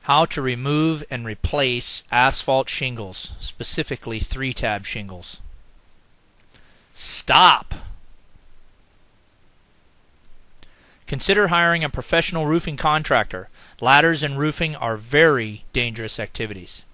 How to remove and replace asphalt shingles, specifically 3-tab shingles. Stop! Consider hiring a professional roofing contractor. Ladders and roofing are very dangerous activities.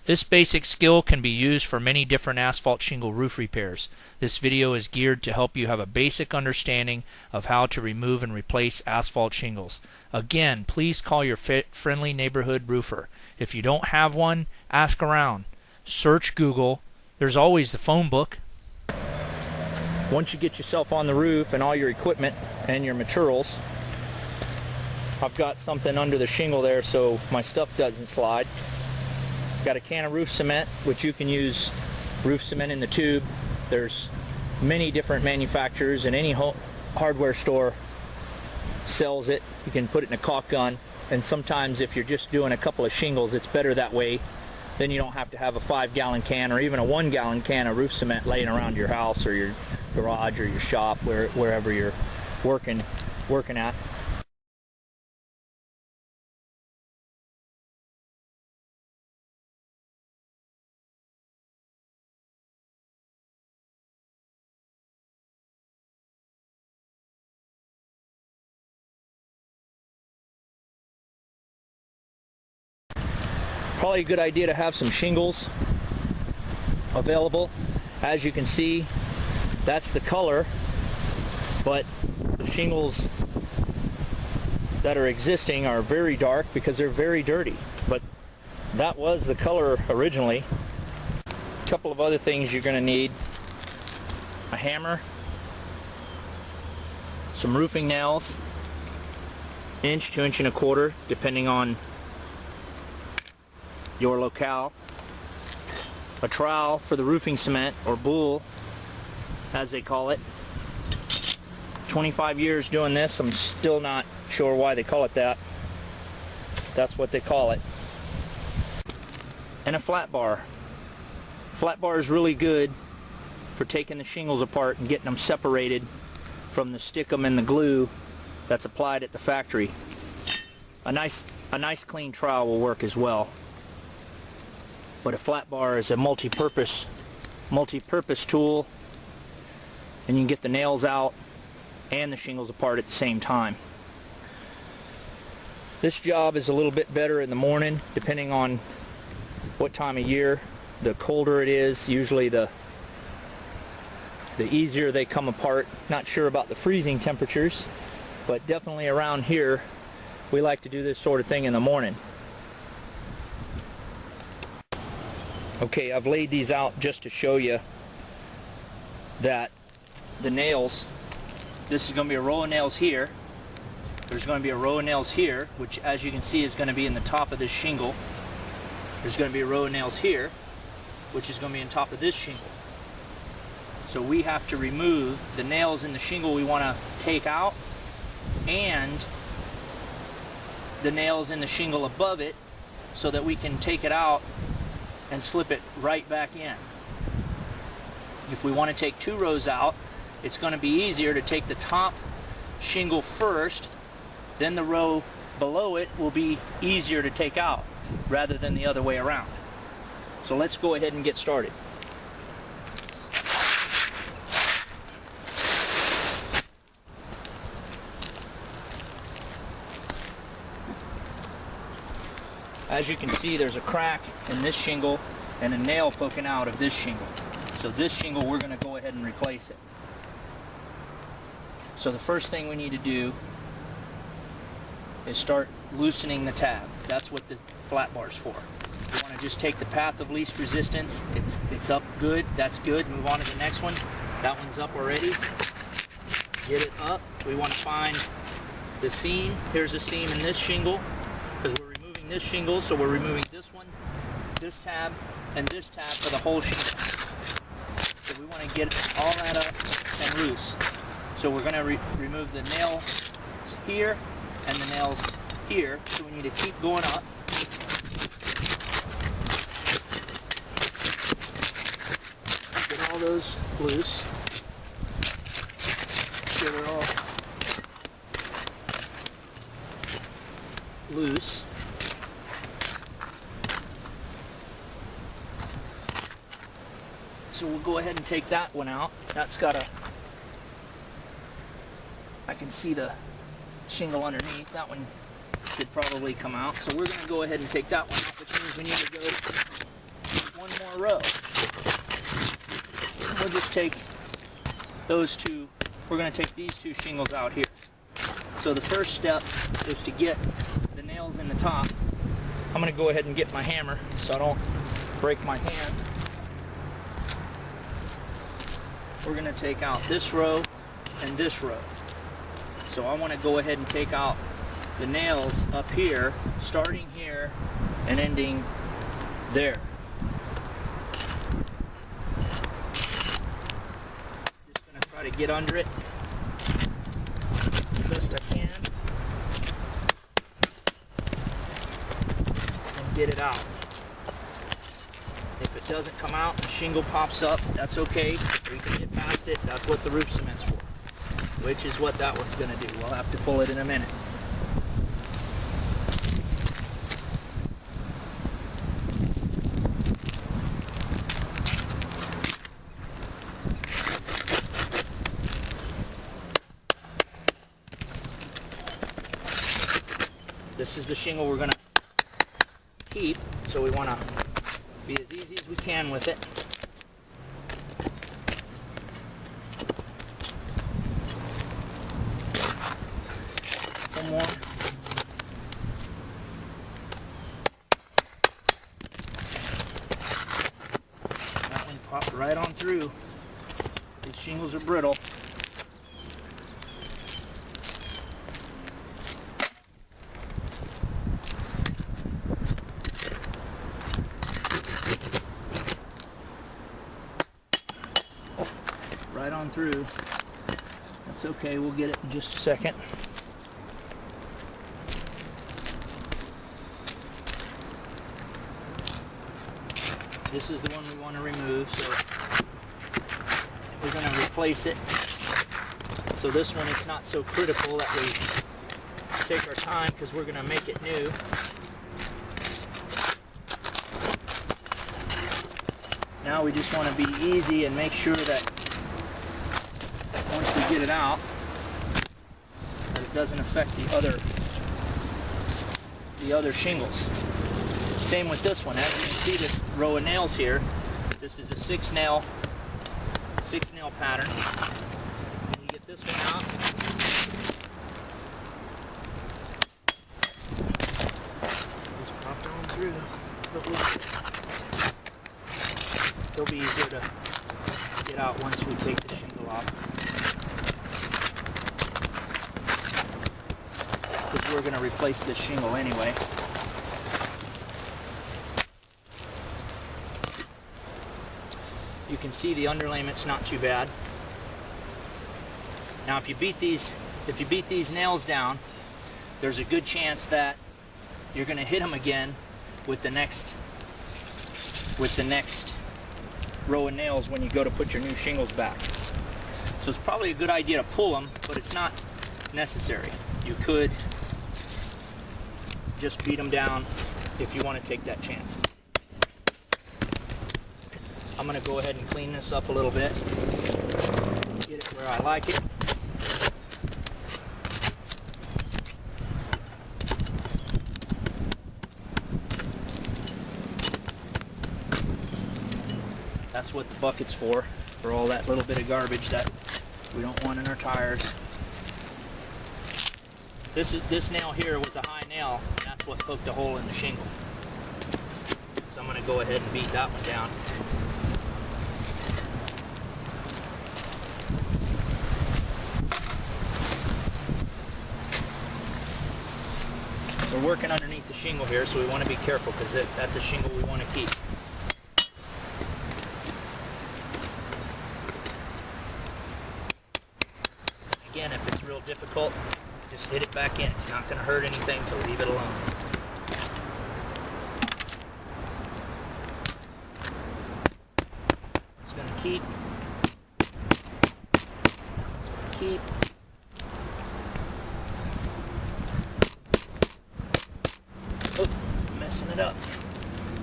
This basic skill can be used for many different asphalt shingle roof repairs. This video is geared to help you have a basic understanding of how to remove and replace asphalt shingles. Again, please call your friendly neighborhood roofer. If you don't have one, ask around. Search Google. There's always the phone book. Once you get yourself on the roof and all your equipment and your materials, I've got something under the shingle there so my stuff doesn't slide. Got a can of roof cement, which you can use roof cement in the tube. There's many different manufacturers, and any hardware store sells it. You can put it in a caulk gun, and sometimes if you're just doing a couple of shingles, it's better that way. Then you don't have to have a 5-gallon can or even a 1-gallon can of roof cement laying around your house or your garage or your shop, wherever you're working at. Probably a good idea to have some shingles available. As you can see, that's the color, but the shingles that are existing are very dark because they're very dirty, but that was the color originally. A couple of other things you're going to need: a hammer, some roofing nails, 1 inch to 1 1/4 inch, depending on your locale, a trowel for the roofing cement, or bull as they call it. 25 years doing this, I'm still not sure why they call it that. That's what they call it. And a flat bar. Flat bar is really good for taking the shingles apart and getting them separated from the stickum and the glue that's applied at the factory. A nice clean trowel will work as well. But a flat bar is a multi-purpose tool, and you can get the nails out and the shingles apart at the same time. This job is a little bit better in the morning, depending on what time of year. The colder it is, usually the easier they come apart. Not sure about the freezing temperatures, but definitely around here we like to do this sort of thing in the morning. Okay, I've laid these out just to show you that the nails, this is going to be a row of nails here. There's going to be a row of nails here, which as you can see is going to be in the top of this shingle. There's going to be a row of nails here, which is going to be on top of this shingle. So we have to remove the nails in the shingle we want to take out, and the nails in the shingle above it, so that we can take it out and slip it right back in. If we want to take 2 rows out, it's going to be easier to take the top shingle first, then the row below it will be easier to take out rather than the other way around. So let's go ahead and get started. As you can see, there's a crack in this shingle and a nail poking out of this shingle. So this shingle, we're going to go ahead and replace it. So the first thing we need to do is start loosening the tab. That's what the flat bar is for. You want to just take the path of least resistance. It's up good. That's good. Move on to the next one. That one's up already. Get it up. We want to find the seam. Here's a seam in this shingle, because we're removing this shingle, so we're removing this one, this tab, and this tab for the whole shingle. So we want to get all that up and loose. So we're going to remove the nails here and the nails here. So we need to keep going up. Get all those loose. Get it all loose. so we'll go ahead and take that one out. That's got a, I can see the shingle underneath. That one should probably come out. So we're going to go ahead and take that one out, which means we need to go one more row. And we'll just take those two, we're going to take these two shingles out here. So the first step is to get the nails in the top. I'm going to go ahead and get my hammer so I don't break my hand. We're going to take out this row and this row. So I want to go ahead and take out the nails up here, starting here and ending there. Just going to try to get under it the best I can and get it out. If it doesn't come out and the shingle pops up, that's okay. We can get past it. That's what the roof cement's for, which is what that one's going to do. We'll have to pull it in a minute. This is the shingle we're going to keep, so we want to be as easy as we can with it. One more. That one popped right on through. These shingles are brittle. Right on through. That's okay, we'll get it in just a second. This is the one we want to remove, so we're going to replace it. So this one, it's not so critical that we take our time because we're going to make it new. Now we just want to be easy and make sure that once we get it out, that it doesn't affect the other shingles. Same with this one. As you can see, this row of nails here, this is a six nail pattern. When you get this one out, just pop on through. It'll be easier to get out once we take the shingle off. Because we're going to replace this shingle anyway. You can see the underlayment's not too bad. Now if you beat these nails down, there's a good chance that you're going to hit them again with the next row of nails when you go to put your new shingles back. So it's probably a good idea to pull them, but it's not necessary. You could just beat them down if you want to take that chance. I'm going to go ahead and clean this up a little bit, get it where I like it. That's what the bucket's for all that little bit of garbage that we don't want in our tires. This nail here was a high nail, and that's what poked a hole in the shingle. So I'm going to go ahead and beat that one down. We're working underneath the shingle here, so we want to be careful because that's a shingle we want to keep. Again, if it's real difficult, just hit it back in. It's not going to hurt anything, so leave it alone. It's going to keep. It's going to keep. Oh, messing it up.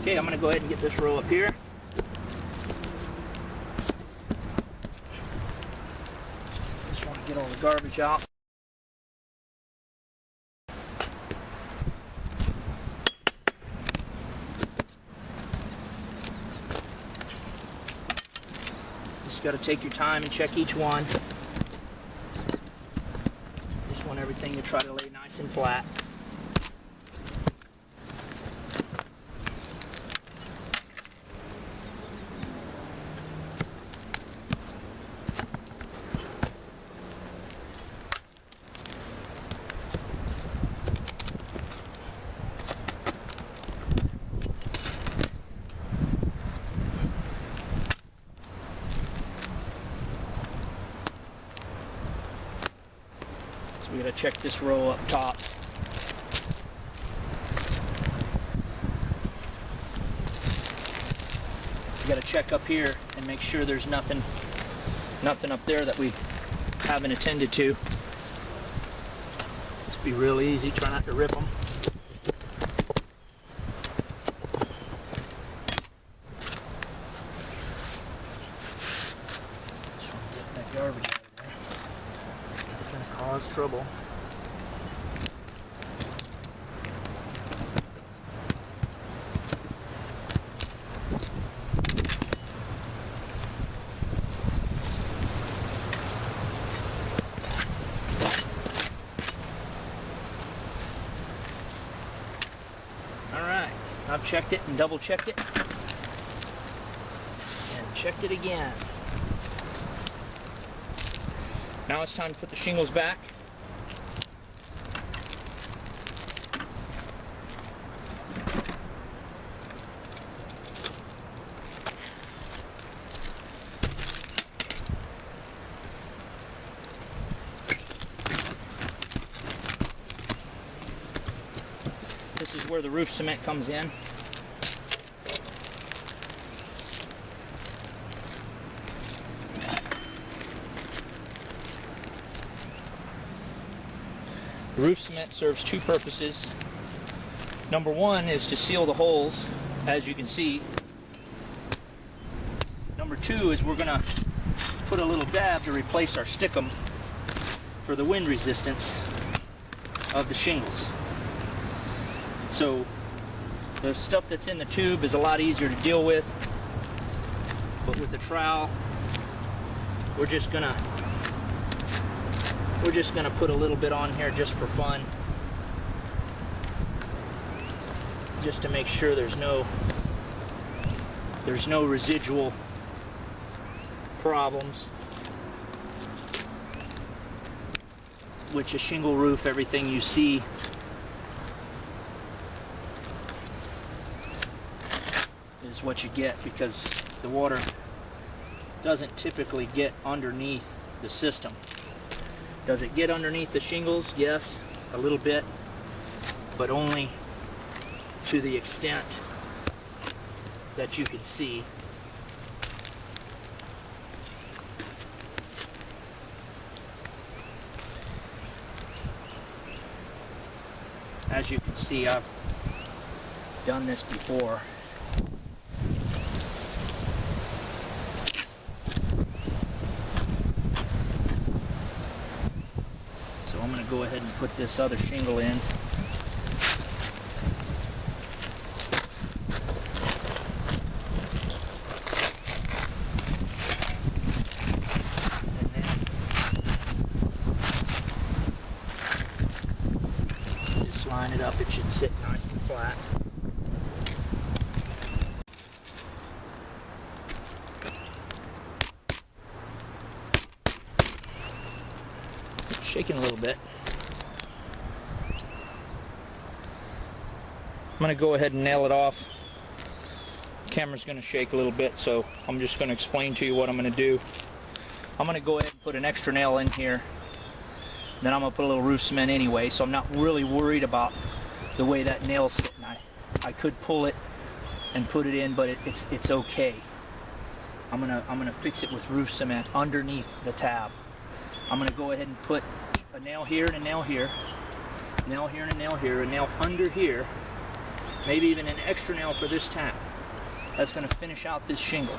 Okay, I'm going to go ahead and get this row up here. Get all the garbage out. Just got to take your time and check each one. Just want everything to try to lay nice and flat. So we got to check this row up top. We got to check up here and make sure there's nothing up there that we haven't attended to. Just be real easy, try not to rip them. Just want to get that garbage out of there. It's going to cause trouble. Alright, I've checked it and double checked it. And checked it again. Now it's time to put the shingles back. This is where the roof cement comes in. The roof cement serves two purposes. Number one is to seal the holes, as you can see. Number two is we're going to put a little dab to replace our stickum for the wind resistance of the shingles. So the stuff that's in the tube is a lot easier to deal with, but with the trowel we're just gonna put a little bit on here just for fun, just to make sure there's no residual problems. Which a shingle roof, everything you see is what you get, because the water doesn't typically get underneath the system. Does it get underneath the shingles? Yes, a little bit, but only to the extent that you can see. As you can see, I've done this before. So I'm going to go ahead and put this other shingle in. Line it up, it should sit nice and flat. Shaking a little bit. I'm going to go ahead and nail it off. The camera's going to shake a little bit, so I'm just going to explain to you what I'm going to do. I'm going to go ahead and put an extra nail in here. Then I'm going to put a little roof cement anyway, so I'm not really worried about the way that nail's sitting. I could pull it and put it in, but it's okay. I'm gonna fix it with roof cement underneath the tab. I'm gonna go ahead and put a nail here and a nail here, nail here and a nail here, a nail under here, maybe even an extra nail for this tab. That's gonna finish out this shingle.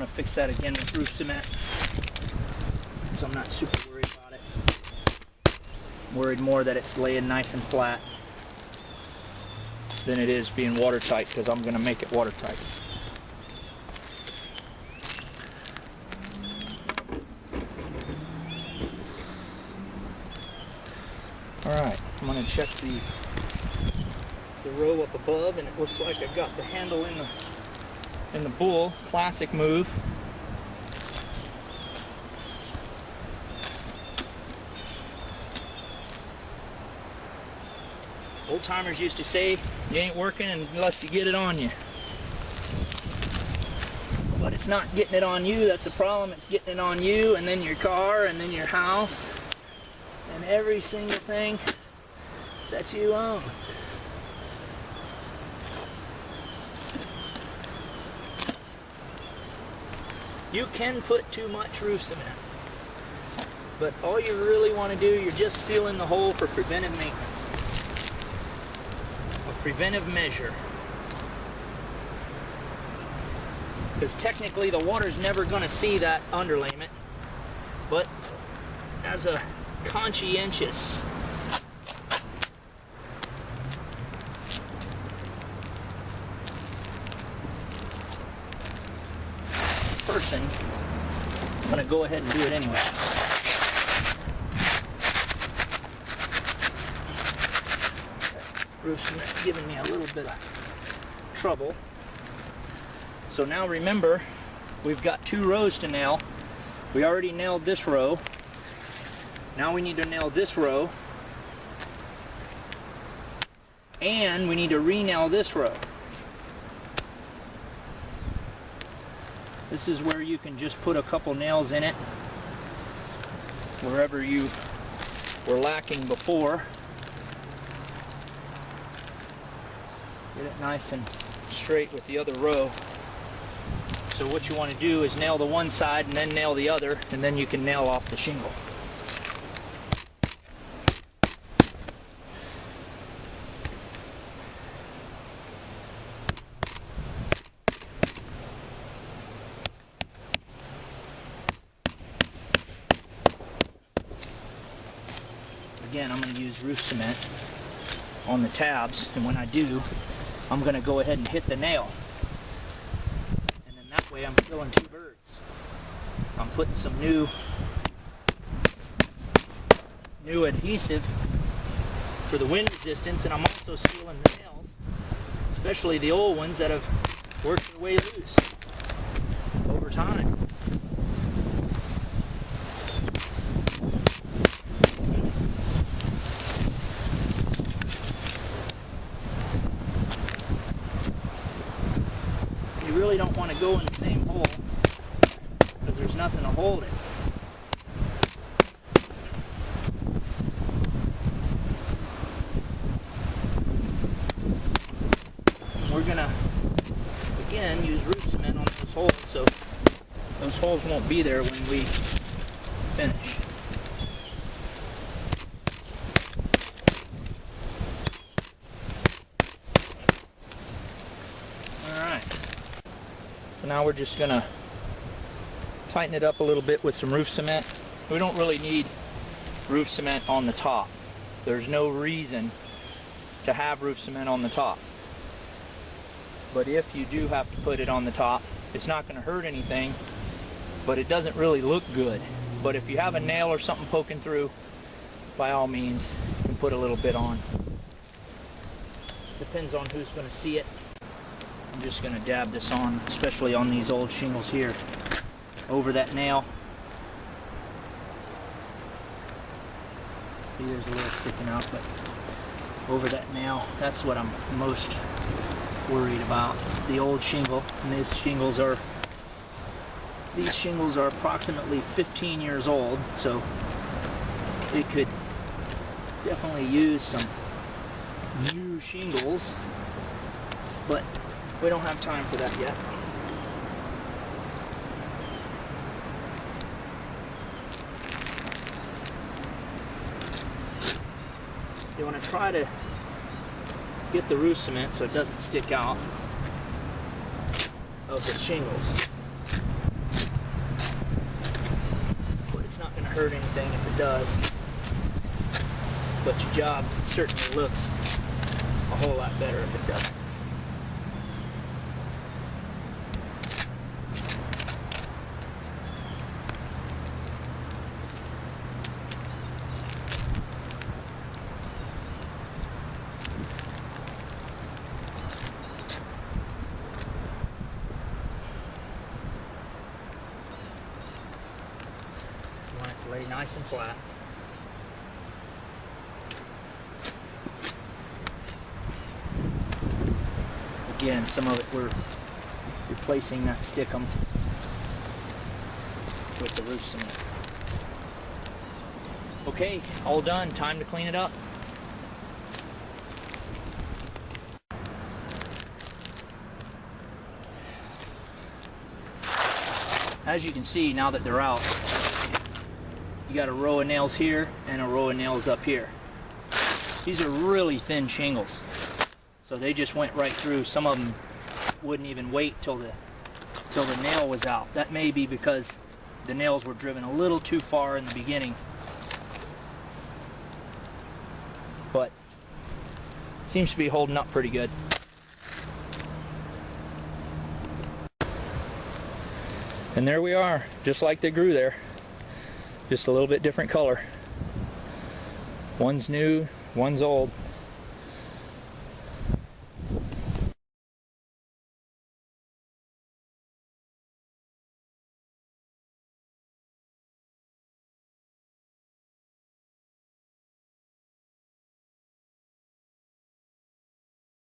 going to fix that again with roof cement. So I'm not super worried about it. I'm worried more that it's laying nice and flat than it is being watertight, because I'm going to make it watertight. Alright, I'm going to check the row up above, and it looks like I've got the handle in the bowl. Classic move. Old timers used to say, you ain't working unless you get it on you. But it's not getting it on you, that's the problem. It's getting it on you, and then your car, and then your house, and every single thing that you own. You can put too much roof cement, but all you really want to do, you're just sealing the hole for preventive maintenance. A preventive measure. Because technically the water's never going to see that underlayment, but as a conscientious person, I'm going to go ahead and do it anyway. Roof cement's giving me a little bit of trouble. So now remember, we've got 2 rows to nail. We already nailed this row. Now we need to nail this row. And we need to re-nail this row. This is where you can just put a couple nails in it, wherever you were lacking before. Get it nice and straight with the other row. So what you want to do is nail the one side and then nail the other, and then you can nail off the shingle. Again, I'm going to use roof cement on the tabs, and when I do, I'm going to go ahead and hit the nail. And then that way I'm killing 2 birds. I'm putting some new adhesive for the wind resistance, and I'm also sealing the nails, especially the old ones that have worked their way loose over time. You really don't want to go in the same hole because there's nothing to hold it. We're gonna again use roof cement on those holes, so those holes won't be there when we finish. Alright, so now we're just gonna tighten it up a little bit with some roof cement. We don't really need roof cement on the top. There's no reason to have roof cement on the top. But if you do have to put it on the top, it's not going to hurt anything, but it doesn't really look good. But if you have a nail or something poking through, by all means, you can put a little bit on. Depends on who's going to see it. I'm just going to dab this on, especially on these old shingles here, over that nail. See, there's a little sticking out, but over that nail, that's what I'm most worried about. The old shingle, and these shingles are approximately 15 years old, so it could definitely use some new shingles, but we don't have time for that yet. You want to try to get the roof cement so it doesn't stick out of the shingles. hurt anything if it does. But your job certainly looks a whole lot better if it does. You want it to lay nice and flat. Again, some of it we're replacing that stickum with the roof cement. Okay, all done. Time to clean it up. As you can see, now that they're out, you got a row of nails here and a row of nails up here. These are really thin shingles, so they just went right through. Some of them wouldn't even wait till the nail was out. That may be because the nails were driven a little too far in the beginning, but seems to be holding up pretty good. And there we are, just like they grew there, just a little bit different color. One's new, one's old.